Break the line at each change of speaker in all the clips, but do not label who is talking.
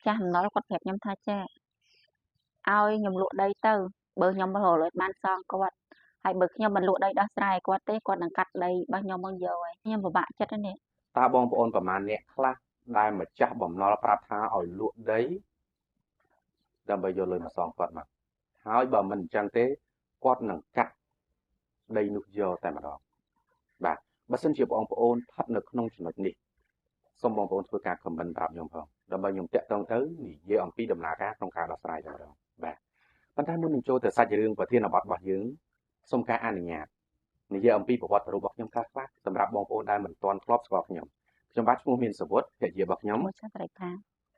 ចាស់អំណុលគាត់ប្រាប់ខ្ញុំថាចាឲ្យខ្ញុំលក់ដីទៅបើខ្ញុំរកលុយបានសងគាត់ហើយបើខ្ញុំមិនលក់ដីដោះស្រាយឲ្យគាត់ទេគាត់នឹងកាត់ដីរបស់ខ្ញុំមកយកហើយខ្ញុំពិបាកចិត្តហ្នឹង
តើបងប្អូនប្រមាណអ្នកខ្លះដែលម្ចាស់បំណុលប្រាប់ថាឲ្យលក់ដីដើម្បីយកលុយមកសងគាត់មកហើយបើមិនអញ្ចឹងទេគាត់នឹងកាត់ដីនោះយកតែម្ដងបាទបើសិនជាបងប្អូនស្ថិតនៅក្នុងចំណុចនេះសូមបងប្អូនធ្វើការខមមិនប្រាប់ខ្ញុំផងដើម្បីខ្ញុំតាក់ទងទៅនិយាយអំពីដំណើរការក្នុងការដោះស្រាយតែម្ដងបាទប៉ុន្តែមុននឹងចូលទៅសាច់រឿងប្រធានបទរបស់យើងសូមការអនុញ្ញាតនិយាយអំពីប្រវត្តិរូបរបស់ខ្ញុំខ្លះៗសម្រាប់បងប្អូនដែលមិនទាន់ធ្លាប់ស្គាល់ខ្ញុំបាទឈ្មោះមានសវុតភរិយារបស់ខ្ញុំ
មួយចាស់ត្រៃថា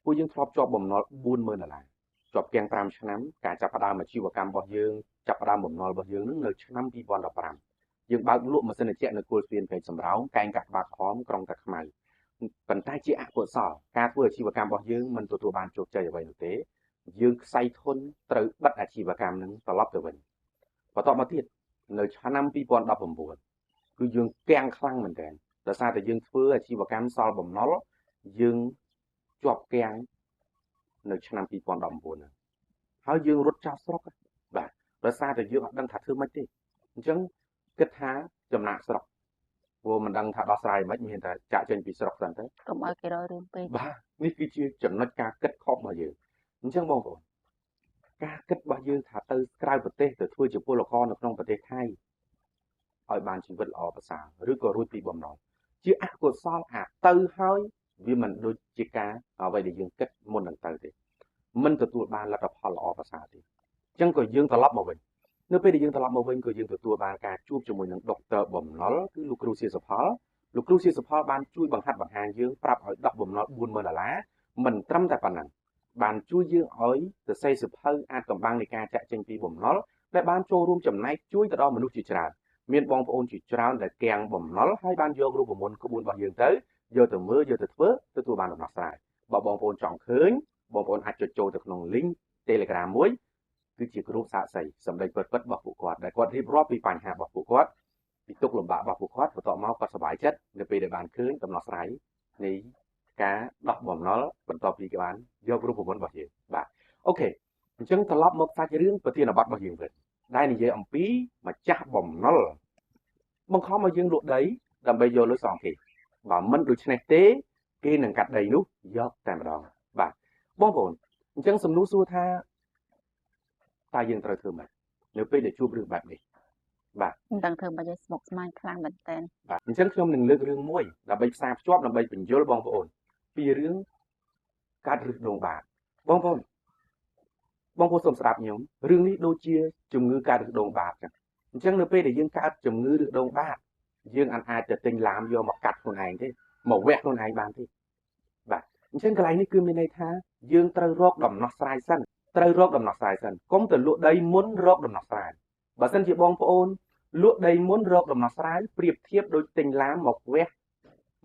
ពួកយើងធ្លាប់ជាប់បំណុល$40000ជាប់គាំង5ឆ្នាំការចាប់ផ្ដើមអាជីវកម្មរបស់យើងចាប់ផ្ដើមបំណុលរបស់យើងនឹងនៅឆ្នាំ2015យើងបើកលក់ម៉ាស៊ីនត្រជាក់នៅគល់ស្ពានពេជ្រសំរោងកែងកាក់ក្បាលក្រហមក្រុងតាខ្មៅប៉ុន្តែជាអកុសលការធ្វើអាជីវកម្មរបស់យើងមិនទទួលបានជោគជ័យអ្វីនោះទេយើងខ្សែធនត្រូវបិទអាជីវកម្មនឹងត្រឡប់ទៅវិញបន្តមកទៀតនៅឆ្នាំ2019គឺយើងគាំងខ្លាំងមែនទែនដោយសារតែយើងធ្វើអាជីវកម្មសល់បំណុលយើងជាប់គាំងនៅឆ្នាំ2019ហ្នឹងហើយយើងរត់ចោលស្រុកបាទដោយសារតែយើងអត់ដឹងថាធ្វើម៉េចទេអញ្ចឹងគិតថាចំណាក់ស្រុកព្រោះមិនដឹងថាដោះស្រាយមិនមានតែចាក់ចេញពីស្រុកសិនទៅ
កុំឲ្យគេរករឿងពេក
បាទនេះគឺជាចំណុចការគិតខុសរបស់យើងអញ្ចឹងបងប្អូនការគិតរបស់យើងថាទៅក្រៅប្រទេសទៅធ្វើជាពលករនៅក្នុងប្រទេសថៃឲ្យបានជីវិតល្អប្រសើរឬក៏រួចពីបំណុលជាអកុសលអាទៅហើយវាមិនដូចជាការអ្វីដែលយើងគិតមុននឹងទៅទេមិនទទួលបានលទ្ធផលល្អប្រសើរទេអញ្ចឹងក៏យើងត្រឡប់មកវិញនៅពេលដែលយើងត្រឡប់មកវិញក៏យើងទទួលបានការជួបជាមួយនឹងដុកទ័របំណុលគឺលោកគ្រូសៀសផលលោកគ្រូសៀសផលបានជួយបង្ហាត់បង្ហាញយើងប្រាប់ឲ្យដោះបំណុល$40000មិនត្រឹមតែប៉ុណ្ណឹងបានជួយយើងឲ្យសរសេរសៀវភៅអាចកំបាំងនៃការចាក់ចេញពីបំណុលដែលបានចូលរួមចំណែកជួយទៅដល់មនុស្សជាច្រើនមានបងប្អូនជាច្រើនដែលគាំងបំណុលហើយបានយករូបមន្តក្បួនរបស់យើងទៅយកទៅមើលយកទៅធ្វើទទួលបានដំណោះស្រាយបើបងប្អូនចង់ឃើញបងប្អូនអាចចុចចូលទៅក្នុង link Telegram មួយគឺជាគ្រូសាកសីសម្ដីពិតៗរបស់ពួកគាត់ដែលគាត់រៀបរាប់ពីបញ្ហារបស់ពួកគាត់ពីទុក្ខលំបាករបស់ពួកគាត់បន្ទាប់មកគាត់សប្បាយចិត្តនៅពេលដែលបានឃើញដំណោះស្រាយនៃការដោះបំណុលបន្ទាប់ពីគេបានយករូបមន្តរបស់យើងបាទអូខេអញ្ចឹងត្រឡប់មកសាច់រឿងប្រធានបទរបស់យើងវិញដែលនិយាយអំពីម្ចាស់បំណុលបង្ខំឲ្យយើងលក់ដីដើម្បីយកលុយសងគេបើមិនដូច្នេះទេគេនឹងកាត់ដីនោះយកតែម្ដងបាទបងប្អូនអញ្ចឹងសំណួរសួរថាតើយើងត្រូវធ្វើម៉េចនៅពេលដែលជួបរឿងបែបនេះបាទ
មិនដឹងធ្វើម៉េចឲ្យស្មុគស្មាញខ្លាំងមែនតើ
បាទអញ្ចឹងខ្ញុំនឹងលើករឿងមួយដើម្បីផ្សារភ្ជាប់ដើម្បីបញ្យល់បងប្អូនពីរឿងកាត់ឫសដូងបាតបងប្អូនសូមស្ដាប់ខ្ញុំរឿងនេះដូចជាជំងឺកាត់ឫសដូងបាតអញ្ចឹងនៅពេលដែលយើងកើតជំងឺឫសដូងបាតយើងអាចទៅទិញឡាមយកមកកាត់ខ្លួនឯងទេមកវែកខ្លួនឯងបានទេបាទអញ្ចឹងកន្លែងនេះគឺមានន័យថាយើងត្រូវរកដំណោះស្រាយសិនកុំទៅលក់ដីមុនរកដំណោះស្រាយបើសិនជាបងប្អូនលក់ដីមុនរកដំណោះស្រាយប្រៀបធៀបដូចទិញឡាមមកវែក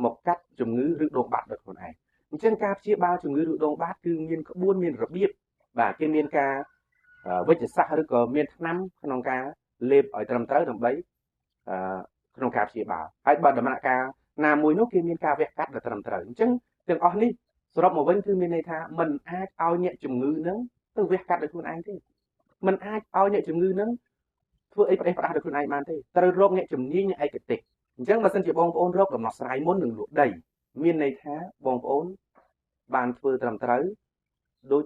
មកកាត់ជំងឺឫសដូងបាតដោយខ្លួនឯងអញ្ចឹងការព្យាបាលជំងឺឫសដូងបាតគឺមានក្បួនមានរបៀបបាទគេមានការវិទ្យាសាស្ត្រឬក៏មានថ្នាំក្នុងការលេបឲ្យត្រឹមត្រូវដើម្បីក្នុងការព្យាបាលហើយបើដំណាក់កាលណាមួយនោះគេមានការវះកាត់ដែលត្រឹមត្រូវអញ្ចឹងទាំងអស់នេះសរុបមកវិញគឺមានន័យថាมันអាចឲ្យអ្នកជំងឺនឹងទៅវះកាត់ដោយខ្លួនឯងទេมันអាចឲ្យអ្នកជំងឺនឹងធ្វើអីផ្ដេសផ្ដាស់ដោយខ្លួនឯងបានទេត្រូវរកអ្នកជំនាញឯកទេសអញ្ចឹងបើសិនជាបងប្អូនរកដំណោះស្រាយមុននឹងលក់ដីមានន័យថាបងប្អូនបានធ្វើត្រឹមត្រូវដោយ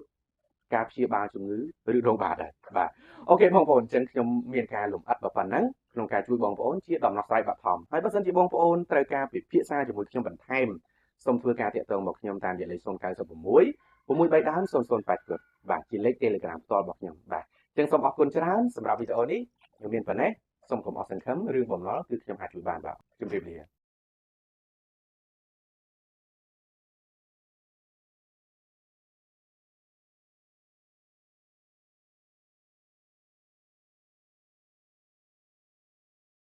ការព្យាបាលជំងឺឬដងបាតដែរបាទអូខេបងប្អូនអញ្ចឹងខ្ញុំមានការលំអិតប៉ុណ្ណឹងក្នុងការជួយបងប្អូនជាដំណោះស្រាយបឋមហើយបើសិនជាបងប្អូនត្រូវការពិភាក្សាជាមួយខ្ញុំបន្ថែមសូមធ្វើការតាក់ទងមកខ្ញុំតាមរយៈលេខ096 630 0080បាទជាលេខ Telegram ផ្ទាល់របស់ខ្ញុំបាទអញ្ចឹងសូមអរគុណច្រើនសម្រាប់វីដេអូនេះខ្ញុំមានប៉ុណ្ណេះសូមកុំអស់សង្ឃឹមរឿងបំណុលគឺខ្ញុំអាចជួយបានបាទជម្រាបលា